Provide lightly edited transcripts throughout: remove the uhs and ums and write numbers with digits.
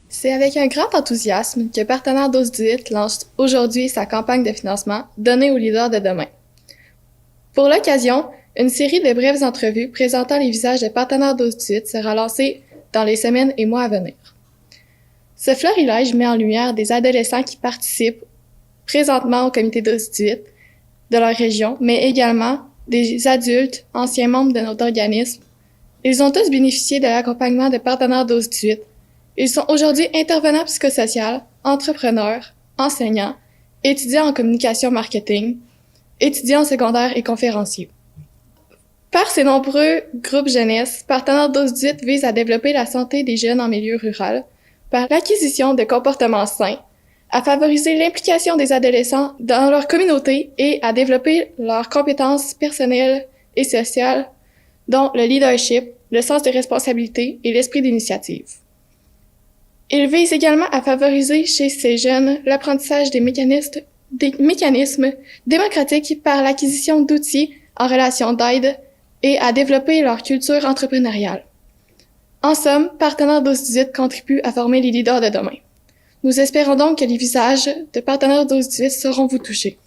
C'est avec un grand enthousiasme que Partenaire 12-18 lance aujourd'hui sa campagne de financement « Donner aux leaders de demain ». Pour l'occasion, une série de brèves entrevues présentant les visages de Partenaire 12-18 sera lancée dans les semaines et mois à venir. Ce florilège met en lumière des adolescents qui participent présentement au comité 12-18 de leur région, mais également des adultes, anciens membres de notre organisme. Ils ont tous bénéficié de l'accompagnement de Partenaire 12-18. Ils sont aujourd'hui intervenants psychosociaux, entrepreneurs, enseignants, étudiants en communication marketing, étudiants en secondaire et conférenciers. Par ses nombreux groupes jeunesse, Partenaire 12-18 vise à développer la santé des jeunes en milieu rural par l'acquisition de comportements sains, à favoriser l'implication des adolescents dans leur communauté et à développer leurs compétences personnelles et sociales, dont le leadership, le sens de responsabilité et l'esprit d'initiative. Il vise également à favoriser chez ces jeunes l'apprentissage des mécanismes démocratiques par l'acquisition d'outils en relation d'aide et à développer leur culture entrepreneuriale. En somme, Partenaire 12-18 contribue à former les leaders de demain. Nous espérons donc que les visages de Partenaire 12-18 sauront vous toucher.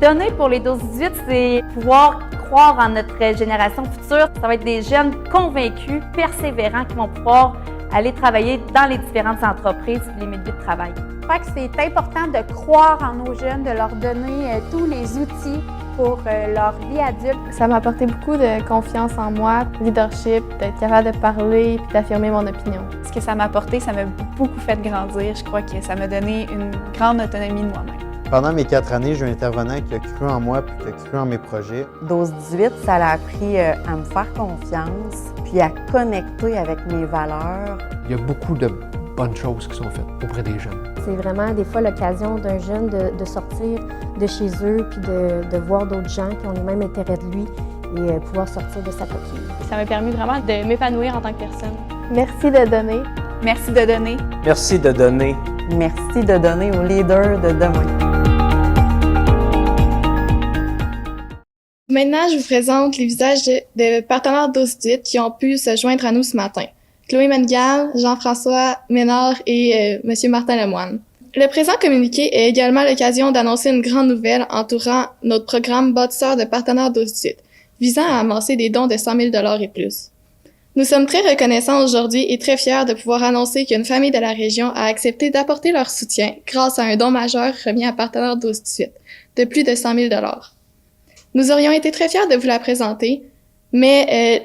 Donner pour les 12-18, c'est pouvoir croire en notre génération future. Ça va être des jeunes convaincus, persévérants qui vont pouvoir aller travailler dans les différentes entreprises et les milieux de travail. Je crois que c'est important de croire en nos jeunes, de leur donner tous les outils pour leur vie adulte. Ça m'a apporté beaucoup de confiance en moi, leadership, d'être capable de parler et d'affirmer mon opinion. Ce que ça m'a apporté, ça m'a beaucoup fait grandir. Je crois que ça m'a donné une grande autonomie de moi-même. Pendant mes 4 années, j'ai eu un intervenant qui a cru en moi puis qui a cru en mes projets. 12-18, ça l'a appris à me faire confiance puis à connecter avec mes valeurs. Il y a beaucoup de bonnes choses qui sont faites auprès des jeunes. C'est vraiment des fois l'occasion d'un jeune de sortir de chez eux puis de voir d'autres gens qui ont les mêmes intérêts de lui et pouvoir sortir de sa coquille. Ça m'a permis vraiment de m'épanouir en tant que personne. Merci de donner. Merci de donner. Merci de donner. Merci de donner aux leaders de demain. Maintenant, je vous présente les visages de Partenaires 12-18 qui ont pu se joindre à nous ce matin. Chloé Mengal, Jean-François Ménard et Monsieur Martin Lemoine. Le présent communiqué est également l'occasion d'annoncer une grande nouvelle entourant notre programme bâtisseur de Partenaires 12-18, visant à amasser des dons de 100 000 $ et plus. Nous sommes très reconnaissants aujourd'hui et très fiers de pouvoir annoncer qu'une famille de la région a accepté d'apporter leur soutien grâce à un don majeur remis à Partenaires 12-18 de plus de 100 000 $. Nous aurions été très fiers de vous la présenter, mais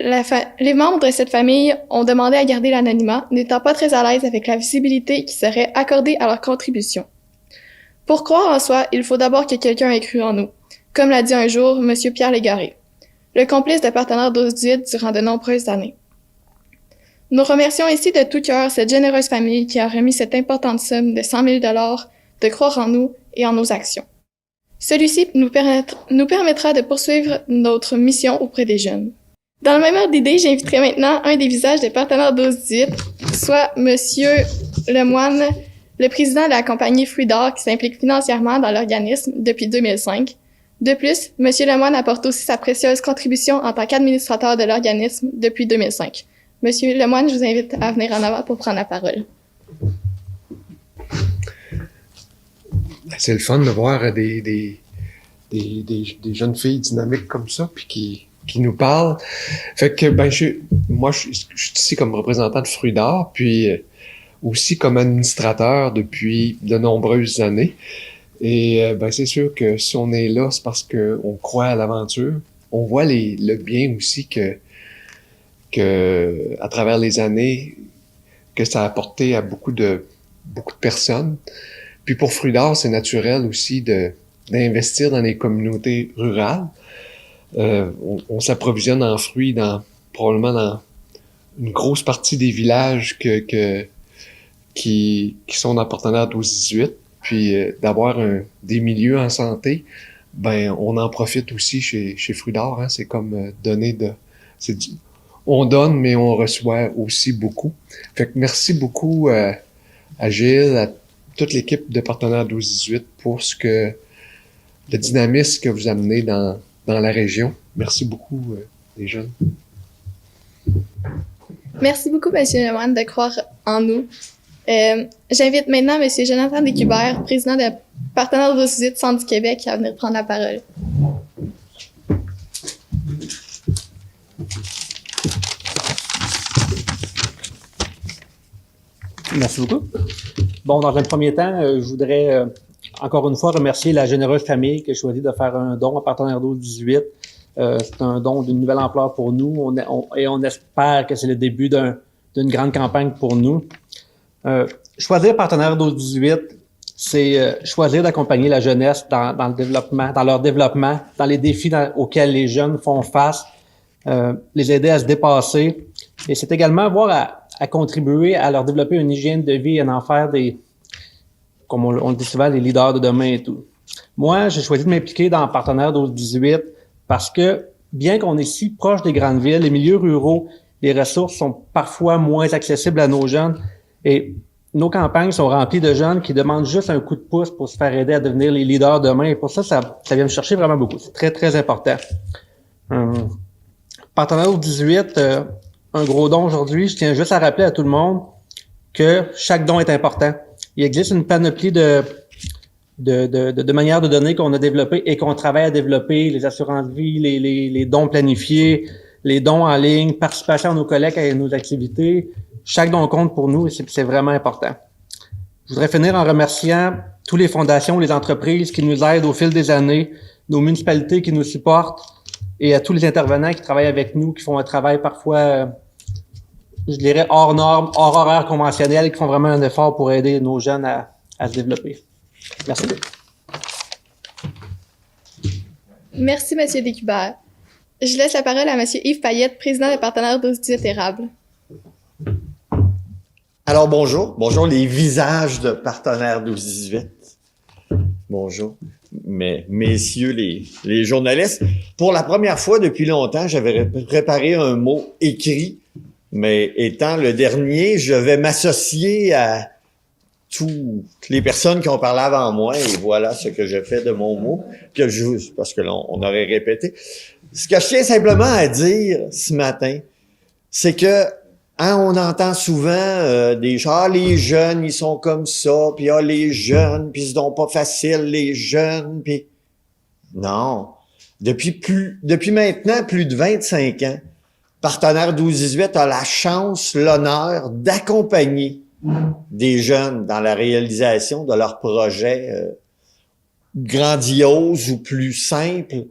les membres de cette famille ont demandé à garder l'anonymat, n'étant pas très à l'aise avec la visibilité qui serait accordée à leur contribution. Pour croire en soi, il faut d'abord que quelqu'un ait cru en nous, comme l'a dit un jour M. Pierre Légaré, le complice de Partenaire 12-18 durant de nombreuses années. Nous remercions ici de tout cœur cette généreuse famille qui a remis cette importante somme de 100 000 $ de croire en nous et en nos actions. Celui-ci nous permettra de poursuivre notre mission auprès des jeunes. Dans le même ordre d'idée, j'inviterai maintenant un des visages des Partenaires 12-18, soit Monsieur Lemoine, le président de la compagnie Fruits d'Or qui s'implique financièrement dans l'organisme depuis 2005. De plus, Monsieur Lemoine apporte aussi sa précieuse contribution en tant qu'administrateur de l'organisme depuis 2005. Monsieur Lemoine, je vous invite à venir en avant pour prendre la parole. C'est le fun de voir des jeunes filles dynamiques comme ça, puis qui nous parlent. Fait que, moi, je suis ici comme représentant de Fruits d'Or, puis aussi comme administrateur depuis de nombreuses années. Et c'est sûr que si on est là, c'est parce qu'on croit à l'aventure. On voit le bien aussi que à travers les années, que ça a apporté à beaucoup de personnes. Puis pour Fruits d'Or, c'est naturel aussi d'investir dans les communautés rurales. On s'approvisionne en fruits probablement dans une grosse partie des villages qui sont dans Partenaire 12-18. Puis d'avoir des milieux en santé, on en profite aussi chez Fruits d'Or. Hein. C'est comme donner on donne, mais on reçoit aussi beaucoup. Fait que merci beaucoup à Gilles, à toute l'équipe de Partenaires 12-18 pour le dynamisme que vous amenez dans la région. Merci beaucoup, les jeunes. Merci beaucoup, Monsieur Lemoine, de croire en nous. J'invite maintenant Monsieur Jonathan Descubert, président de Partenaires 12-18 Centre du Québec, à venir prendre la parole. Merci beaucoup. Bon, dans un premier temps, je voudrais encore une fois remercier la généreuse famille qui a choisi de faire un don à Partenaires 12-18. C'est un don d'une nouvelle ampleur pour nous et on espère que c'est le début d'une grande campagne pour nous. Choisir Partenaires 12-18, c'est choisir d'accompagner la jeunesse dans le développement, dans leur développement, dans les défis auxquels les jeunes font face, les aider à se dépasser. Et c'est également voir à contribuer à leur développer une hygiène de vie et à en faire comme on le dit souvent, les leaders de demain et tout. Moi, j'ai choisi de m'impliquer dans Partenaires 12-18 parce que, bien qu'on est si proche des grandes villes, les milieux ruraux, les ressources sont parfois moins accessibles à nos jeunes et nos campagnes sont remplies de jeunes qui demandent juste un coup de pouce pour se faire aider à devenir les leaders demain. Et pour ça vient me chercher vraiment beaucoup. C'est très, très important. Partenaires 18, un gros don aujourd'hui. Je tiens juste à rappeler à tout le monde que chaque don est important. Il existe une panoplie de manières de donner qu'on a développées et qu'on travaille à développer, les assurances-vie, les dons planifiés, les dons en ligne, participation à nos collègues à nos activités. Chaque don compte pour nous et c'est vraiment important. Je voudrais finir en remerciant toutes les fondations, les entreprises qui nous aident au fil des années, nos municipalités qui nous supportent et à tous les intervenants qui travaillent avec nous, qui font un travail parfois, je dirais, hors normes, hors horaire conventionnel, qui font vraiment un effort pour aider nos jeunes à se développer. Merci. Merci, Monsieur Descubert. Je laisse la parole à Monsieur Yves Payette, président des Partenaires 12-18 Érable. Alors, bonjour. Bonjour les visages de Partenaires 12-18. Bonjour, messieurs les journalistes. Pour la première fois depuis longtemps, j'avais préparé un mot écrit, mais étant le dernier, je vais m'associer à toutes les personnes qui ont parlé avant moi et voilà ce que je fais de mon mot, parce que là, on aurait répété. Ce que je tiens simplement à dire ce matin, c'est que on entend souvent des gens, les jeunes, ils sont comme ça, puis les jeunes, puis ils sont pas faciles, les jeunes, puis non. Depuis maintenant plus de 25 ans, Partenaires 12-18 a la chance, l'honneur d'accompagner des jeunes dans la réalisation de leurs projets grandioses ou plus simples.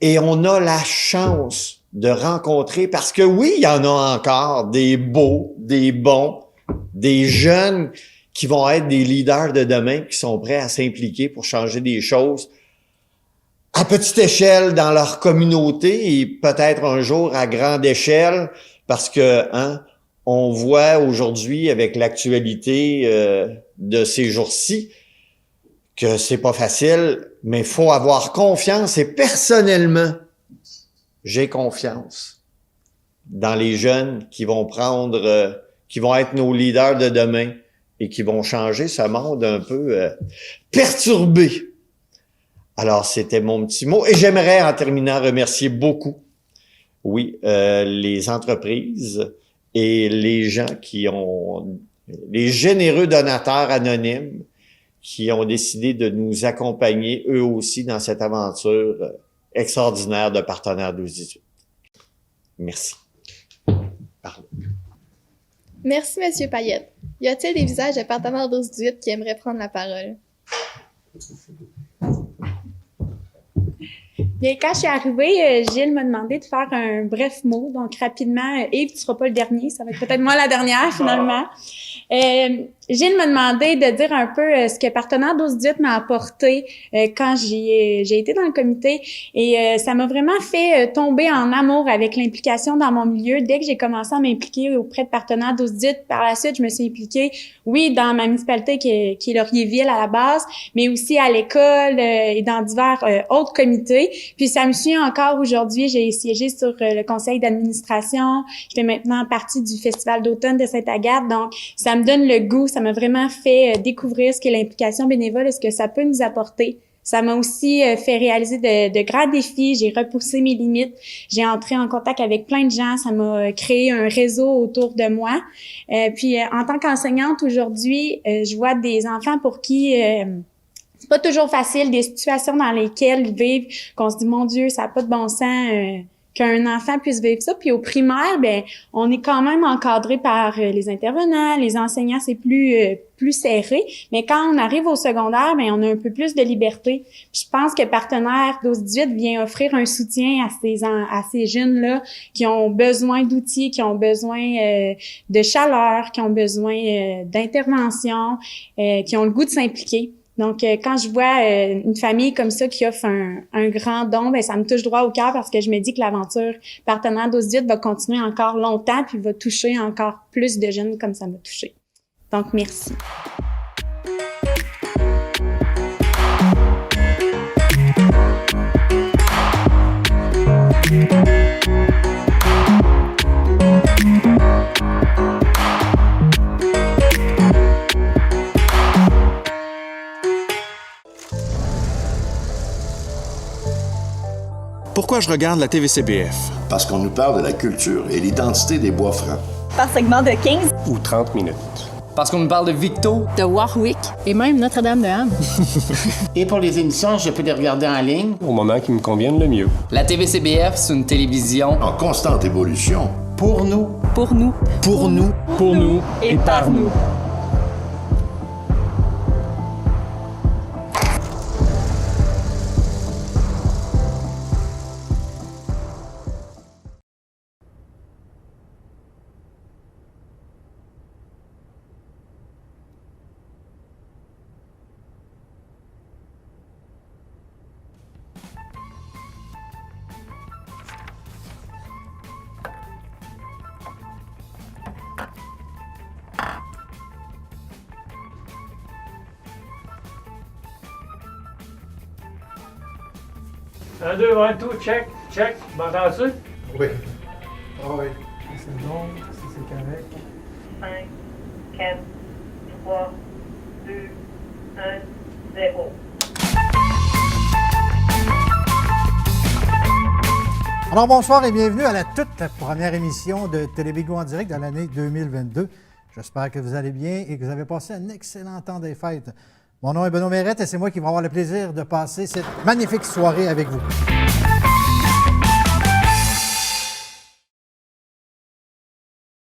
Et on a la chance de rencontrer, parce que oui, il y en a encore des beaux, des bons, des jeunes qui vont être des leaders de demain, qui sont prêts à s'impliquer pour changer des choses à petite échelle dans leur communauté et peut-être un jour à grande échelle, parce que on voit aujourd'hui avec l'actualité de ces jours-ci que c'est pas facile, mais il faut avoir confiance et personnellement, j'ai confiance dans les jeunes qui vont qui vont être nos leaders de demain et qui vont changer ce monde un peu perturbé. Alors, c'était mon petit mot. Et j'aimerais, en terminant, remercier beaucoup, les entreprises et les gens les généreux donateurs anonymes qui ont décidé de nous accompagner, eux aussi, dans cette aventure extraordinaire de Partenaires 12-18. Merci. Pardon. Merci, Monsieur Payette. Y a-t-il des visages de Partenaires 12-18 qui aimeraient prendre la parole? Bien, quand je suis arrivée, Gilles m'a demandé de faire un bref mot. Donc, rapidement, Yves, tu seras pas le dernier. Ça va être peut-être moi la dernière, finalement. Gilles m'a demandé de dire un peu ce que Partenaires 12-18 m'a apporté quand j'ai été dans le comité. Et ça m'a vraiment fait tomber en amour avec l'implication dans mon milieu. Dès que j'ai commencé à m'impliquer auprès de Partenaires 12-18, par la suite, je me suis impliquée, dans ma municipalité qui est Laurierville à la base, mais aussi à l'école et dans divers autres comités. Puis ça me suit encore aujourd'hui. J'ai siégé sur le conseil d'administration. Je fais maintenant partie du Festival d'automne de Sainte-Agathe. Donc, ça me donne le goût. Ça m'a vraiment fait découvrir ce qu'est l'implication bénévole et ce que ça peut nous apporter. Ça m'a aussi fait réaliser de grands défis. J'ai repoussé mes limites. J'ai entré en contact avec plein de gens. Ça m'a créé un réseau autour de moi. Puis, en tant qu'enseignante aujourd'hui, je vois des enfants pour qui c'est pas toujours facile, des situations dans lesquelles ils vivent, qu'on se dit, mon Dieu, ça n'a pas de bon sens qu'un enfant puisse vivre ça. Puis au primaire, ben on est quand même encadré par les intervenants, les enseignants, c'est plus serré. Mais quand on arrive au secondaire, ben on a un peu plus de liberté. Puis je pense que Partenaires 12-18 vient offrir un soutien à ces jeunes-là qui ont besoin d'outils, qui ont besoin de chaleur, qui ont besoin d'intervention, qui ont le goût de s'impliquer. Donc, quand je vois une famille comme ça qui offre un grand don, ben ça me touche droit au cœur parce que je me dis que l'aventure Partenaires 12-18 va continuer encore longtemps puis va toucher encore plus de jeunes comme ça m'a touché. Donc, merci. Pourquoi je regarde la TVCBF? Parce qu'on nous parle de la culture et l'identité des Bois-Francs. Par segment de 15 ou 30 minutes. Parce qu'on nous parle de Victo, de Warwick et même Notre-Dame-de-Ham. Et pour les émissions, je peux les regarder en ligne. Au moment qui me convienne le mieux. La TVCBF, c'est une télévision en constante évolution. Pour nous. Pour nous. Pour nous. Pour nous. Et par nous. Un, deux, un, tout, check, check. M'entends-tu? Oui. Ah oui. C'est bon, si c'est correct. 5, 4, 3, 2, 1, 0. Alors bonsoir et bienvenue à la toute première émission de Télébigo en direct de l'année 2022. J'espère que vous allez bien et que vous avez passé un excellent temps des fêtes. Mon nom est Benoît Mérette et c'est moi qui vais avoir le plaisir de passer cette magnifique soirée avec vous.